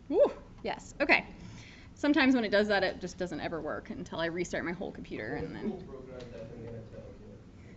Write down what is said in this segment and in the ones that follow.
Woo, yes, okay. Sometimes when it does that, it just doesn't ever work until I restart my whole computer and then.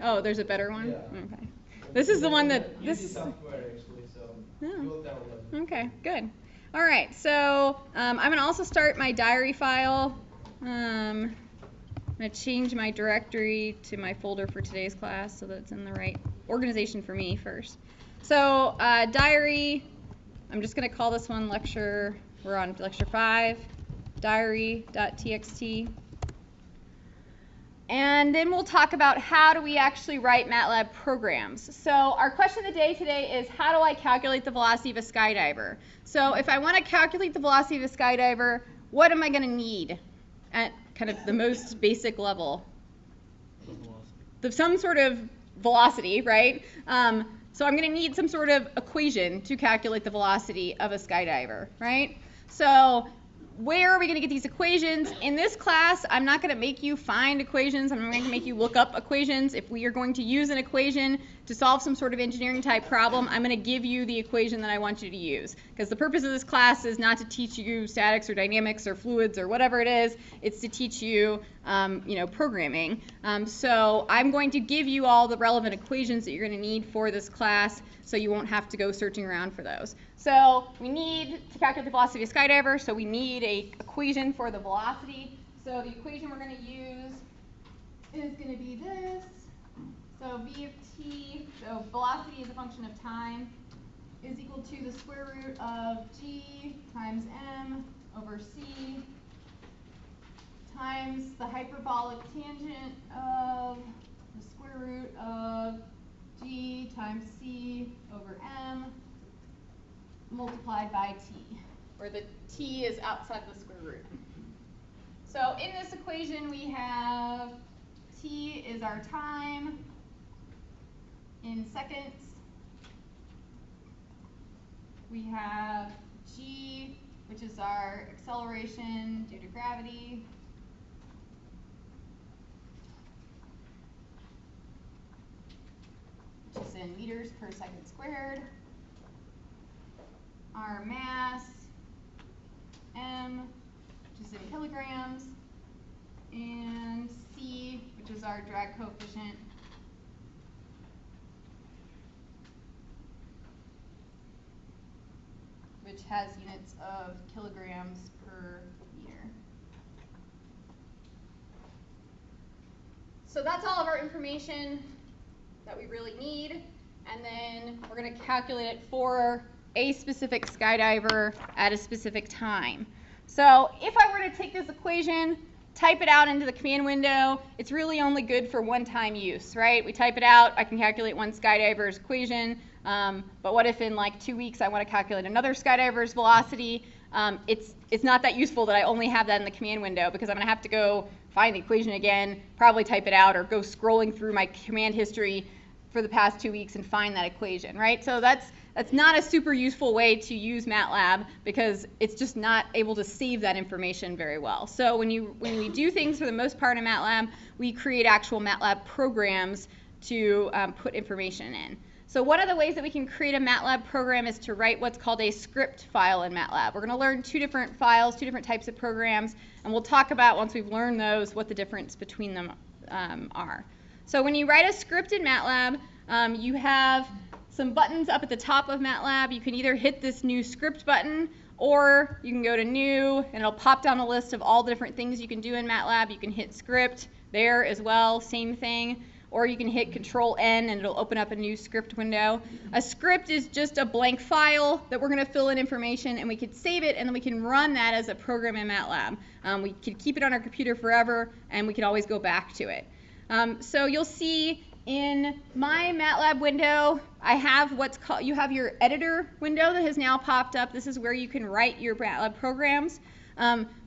Oh, there's a better one? Yeah. Okay. This is the one that Use the software actually, so you'll download it. Okay, good. All right, so I'm going to also start my diary file. I'm going to change my directory to my folder for today's class so that it's in the right organization for me first. So diary, I'm just going to call this one lecture, we're on lecture 5, diary.txt. And then we'll talk about how do we actually write MATLAB programs. So our question of the day today is, how do I calculate the velocity of a skydiver? So if I want to calculate the velocity of a skydiver, what am I going to need at kind of the most basic level? Some sort of velocity, right? So I'm going to need some sort of equation to calculate the velocity of a skydiver, right? So where are we going to get these equations? In this class, I'm not going to make you find equations. I'm going to make you look up equations. If we are going to use an equation to solve some sort of engineering type problem, I'm going to give you the equation that I want you to use. Because the purpose of this class is not to teach you statics or dynamics or fluids or whatever it is. It's to teach you, programming. So I'm going to give you all the relevant equations that you're going to need for this class, so you won't have to go searching around for those. So we need to calculate the velocity of a skydiver, so we need an equation for the velocity. So the equation we're going to use is going to be this. So v of t, so velocity is a function of time, is equal to the square root of g times m over c times the hyperbolic tangent of the square root of g times c over m multiplied by t, where the t is outside the square root. So in this equation we have t is our time in seconds. We have g, which is our acceleration due to gravity. Which is in meters per second squared. Our mass, m, which is in kilograms, and c, which is our drag coefficient, which has units of kilograms per meter. So that's all of our information that we really need, and then we're going to calculate it for a specific skydiver at a specific time. So if I were to take this equation, type it out into the command window, it's really only good for one-time use, right? We type it out, I can calculate one skydiver's equation, but what if in like 2 weeks I want to calculate another skydiver's velocity? It's not that useful that I only have that in the command window, because I'm going to have to go find the equation again, probably type it out, or go scrolling through my command history for the past 2 weeks and find that equation, right? So that's not a super useful way to use MATLAB, because it's just not able to save that information very well. So when we do things for the most part in MATLAB, we create actual MATLAB programs to put information in. So one of the ways that we can create a MATLAB program is to write what's called a script file in MATLAB. We're going to learn 2 different files, 2 different types of programs, and we'll talk about, once we've learned those, what the difference between them are. So when you write a script in MATLAB, you have some buttons up at the top of MATLAB. You can either hit this new script button, or you can go to new, and it'll pop down a list of all the different things you can do in MATLAB. You can hit script there as well, same thing. Or you can hit Control-N and it'll open up a new script window. A script is just a blank file that we're going to fill in information, and we could save it, and then we can run that as a program in MATLAB. We could keep it on our computer forever, and we could always go back to it. So you'll see in my MATLAB window, I have what's called, you have your editor window that has now popped up. This is where you can write your MATLAB programs.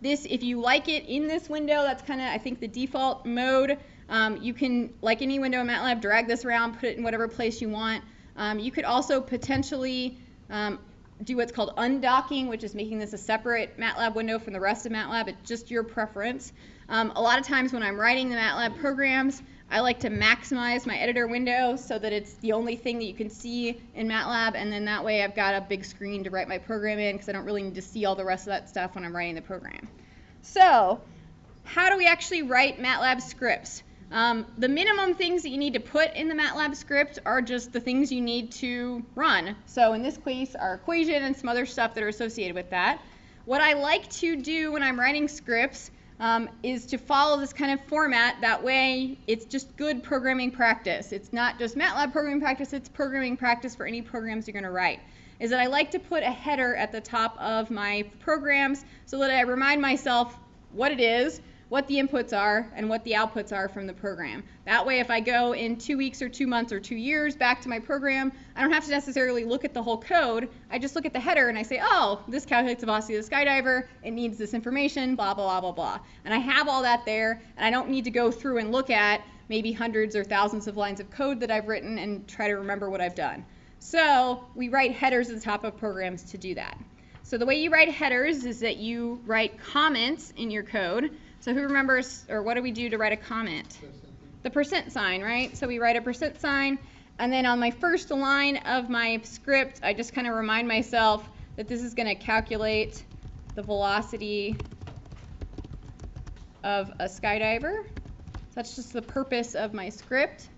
This, if you like it in this window, that's kind of, I think, the default mode. You can, like any window in MATLAB, drag this around, put it in whatever place you want. You could also potentially do what's called undocking, which is making this a separate MATLAB window from the rest of MATLAB. It's just your preference. A lot of times when I'm writing the MATLAB programs, I like to maximize my editor window so that it's the only thing that you can see in MATLAB, and then that way I've got a big screen to write my program in because I don't really need to see all the rest of that stuff when I'm writing the program. So how do we actually write MATLAB scripts? The minimum things that you need to put in the MATLAB script are just the things you need to run. So in this case, our equation and some other stuff that are associated with that. What I like to do when I'm writing scripts is to follow this kind of format. That way it's just good programming practice. It's not just MATLAB programming practice, it's programming practice for any programs you're going to write. Is that I like to put a header at the top of my programs so that I remind myself what it is, what the inputs are, and what the outputs are from the program. That way if I go in 2 weeks or 2 months or 2 years back to my program, I don't have to necessarily look at the whole code. I just look at the header and I say, oh, this calculates the velocity of the skydiver, it needs this information, blah, blah, blah, blah, blah. And I have all that there, and I don't need to go through and look at maybe hundreds or thousands of lines of code that I've written and try to remember what I've done. So we write headers at the top of programs to do that. So the way you write headers is that you write comments in your code. So who remembers, or what do we do to write a comment? The percent sign, right? So we write a percent sign, and then on my first line of my script, I just kind of remind myself that this is going to calculate the velocity of a skydiver. So that's just the purpose of my script.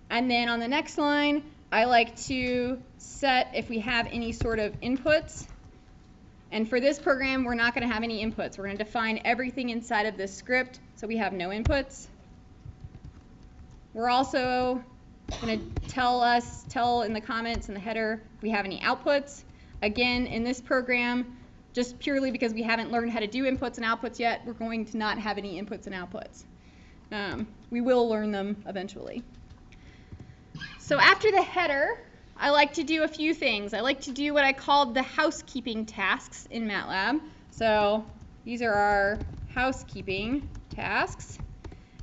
And then on the next line, I like to set if we have any sort of inputs. And for this program, we're not going to have any inputs. We're going to define everything inside of this script, so we have no inputs. We're also going to tell in the comments in the header if we have any outputs. Again, in this program, just purely because we haven't learned how to do inputs and outputs yet, we're going to not have any inputs and outputs. We will learn them eventually. So after the header, I like to do a few things. I like to do what I call the housekeeping tasks in MATLAB. So these are our housekeeping tasks.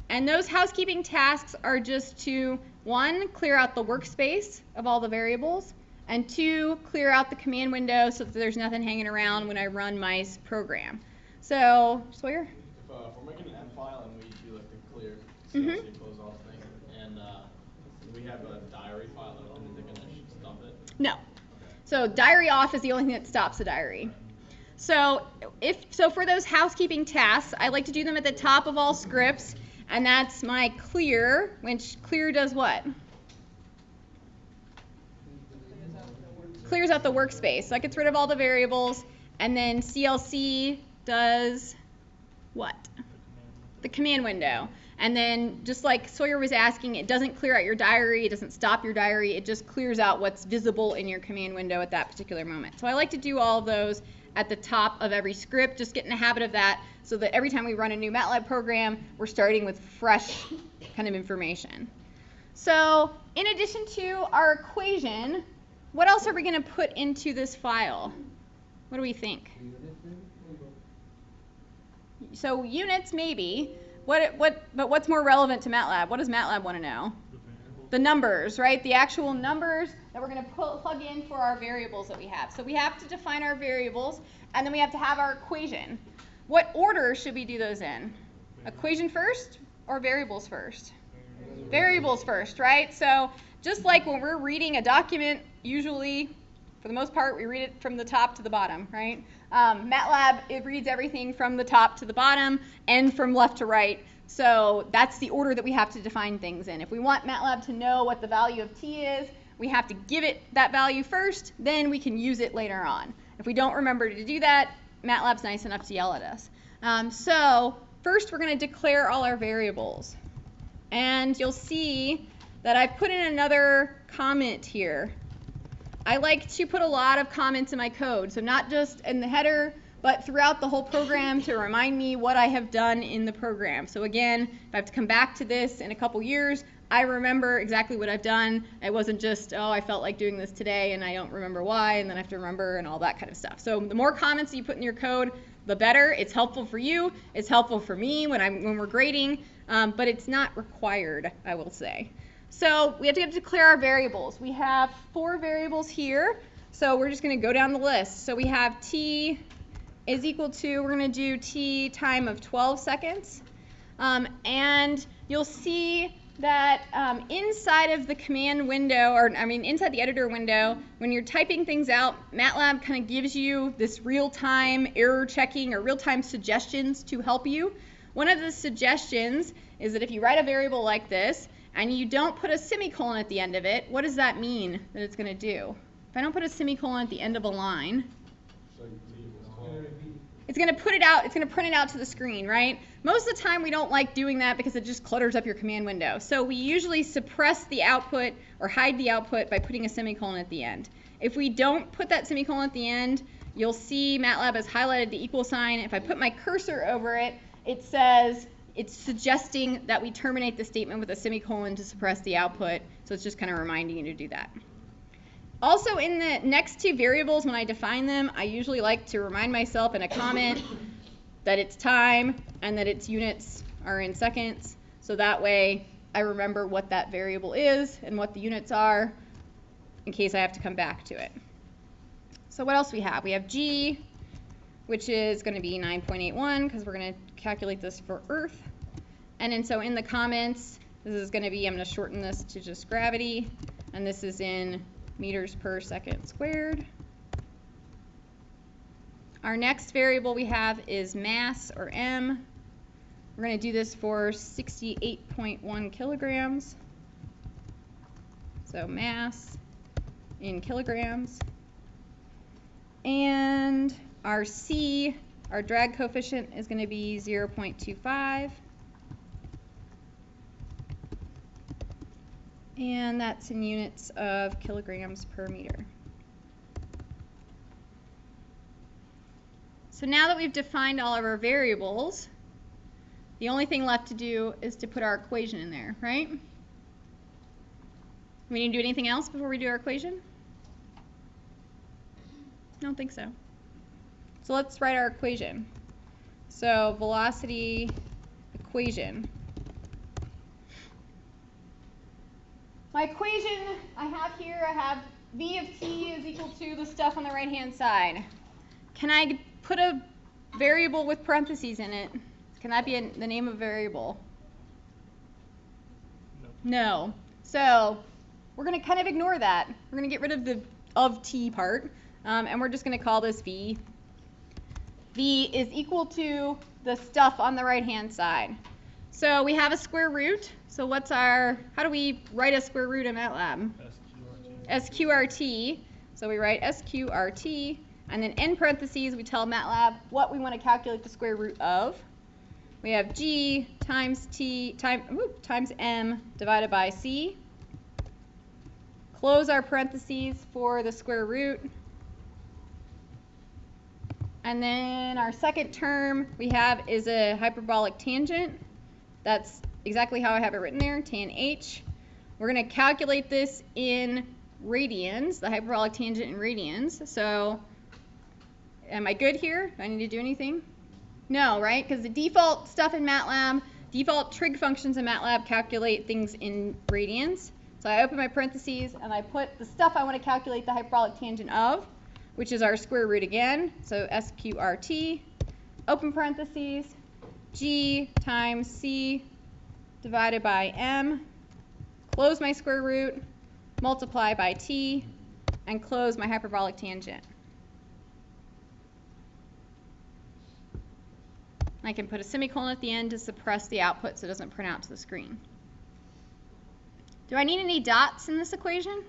And those housekeeping tasks are just to, 1, clear out the workspace of all the variables, and 2, clear out the command window so that there's nothing hanging around when I run my program. So, Sawyer? If we're making an M file and we do like the clear CLC close off thing, and we have a diary file, is it going to stop it? No. So diary off is the only thing that stops the diary. So for those housekeeping tasks, I like to do them at the top of all scripts, and that's my clear, which clear does what? Clears out the workspace. So that gets rid of all the variables, and then CLC does what? The command window. And then, just like Sawyer was asking, it doesn't clear out your diary, it doesn't stop your diary, it just clears out what's visible in your command window at that particular moment. So I like to do all of those at the top of every script, just get in the habit of that so that every time we run a new MATLAB program, we're starting with fresh kind of information. So in addition to our equation, what else are we going to put into this file? What do we think? So units maybe. But what's more relevant to MATLAB? What does MATLAB want to know? The numbers, right? The actual numbers that we're going to plug in for our variables that we have. So we have to define our variables, and then we have to have our equation. What order should we do those in? Equation first or variables first? Variables first, right? So just like when we're reading a document, usually, for the most part, we read it from the top to the bottom, right? MATLAB, it reads everything from the top to the bottom and from left to right. So that's the order that we have to define things in. If we want MATLAB to know what the value of t is, we have to give it that value first, then we can use it later on. If we don't remember to do that, MATLAB's nice enough to yell at us. So first we're going to declare all our variables. And you'll see that I've put in another comment here. I like to put a lot of comments in my code, so not just in the header, but throughout the whole program to remind me what I have done in the program. So again, if I have to come back to this in a couple years, I remember exactly what I've done. It wasn't just, oh, I felt like doing this today and I don't remember why, and then I have to remember and all that kind of stuff. So the more comments that you put in your code, the better. It's helpful for you. It's helpful for me when we're grading, but it's not required, I will say. So we have to declare our variables. We have 4 variables here, so we're just going to go down the list. So we have t is equal to, we're going to do t time of 12 seconds. And you'll see that inside of the command window, inside the editor window, when you're typing things out, MATLAB kind of gives you this real-time error checking or real-time suggestions to help you. One of the suggestions is that if you write a variable like this and you don't put a semicolon at the end of it, what does that mean that it's going to do? If I don't put a semicolon at the end of a line, it's going to put it out, it's going to print it out to the screen, right? Most of the time we don't like doing that because it just clutters up your command window. So we usually suppress the output or hide the output by putting a semicolon at the end. If we don't put that semicolon at the end, you'll see MATLAB has highlighted the equal sign. If I put my cursor over it, it says it's suggesting that we terminate the statement with a semicolon to suppress the output. So it's just kind of reminding you to do that. Also, in the next two variables, when I define them, I usually like to remind myself in a comment that it's time and that its units are in seconds. So that way I remember what that variable is and what the units are in case I have to come back to it. So what else we have? We have G, which is going to be 9.81 because we're going to calculate this for Earth. And then so in the comments, this is going to be, I'm going to shorten this to just gravity, and this is in meters per second squared. Our next variable we have is mass, or M. We're going to do this for 68.1 kilograms. So mass in kilograms. And our C, our drag coefficient, is going to be 0.25. And that's in units of kilograms per meter. So now that we've defined all of our variables, the only thing left to do is to put our equation in there, right? We need to do anything else before we do our equation? I don't think so. So let's write our equation. So velocity equation. My equation I have here, I have v of t is equal to the stuff on the right-hand side. Can I put a variable with parentheses in it? Can that be the name of a variable? No. So we're going to kind of ignore that. We're going to get rid of the of t part, and we're just going to call this v. V is equal to the stuff on the right-hand side. So we have a square root. So how do we write a square root in MATLAB? SQRT. So we write SQRT, and then in parentheses we tell MATLAB what we want to calculate the square root of. We have G times times M divided by C. Close our parentheses for the square root. And then our second term we have is a hyperbolic tangent. That's exactly how I have it written there, tan H. We're going to calculate this in radians, the hyperbolic tangent in radians. So am I good here? Do I need to do anything? No, right? Because the default stuff in MATLAB, default trig functions in MATLAB calculate things in radians. So I open my parentheses and I put the stuff I want to calculate the hyperbolic tangent of, which is our square root again. So SQRT, open parentheses, G times C divided by M, close my square root, multiply by T, and close my hyperbolic tangent. I can put a semicolon at the end to suppress the output so it doesn't print out to the screen. Do I need any dots in this equation?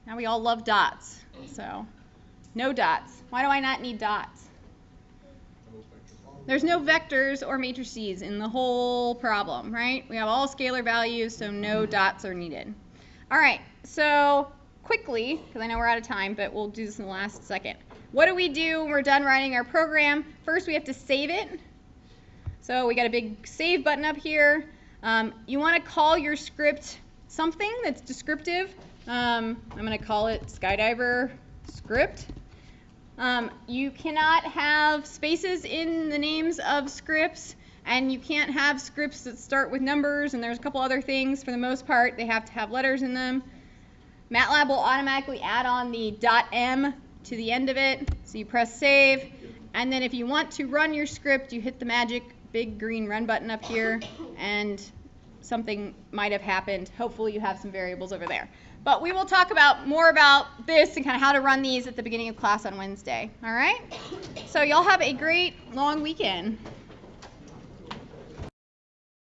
Now we all love dots, so no dots. Why do I not need dots? There's no vectors or matrices in the whole problem, right? We have all scalar values, so no dots are needed. All right, so quickly, because I know we're out of time, but we'll do this in the last second. What do we do when we're done writing our program? First, we have to save it. So we got a big save button up here. You want to call your script something that's descriptive. I'm going to call it Skydiver script. You cannot have spaces in the names of scripts, and you can't have scripts that start with numbers, and there's a couple other things. For the most part, they have to have letters in them. MATLAB will automatically add on the .m to the end of it, so you press save, and then if you want to run your script, you hit the magic big green run button up here, and something might have happened. Hopefully you have some variables over there. But we will talk more about this and kind of how to run these at the beginning of class on Wednesday. All right? So y'all have a great long weekend.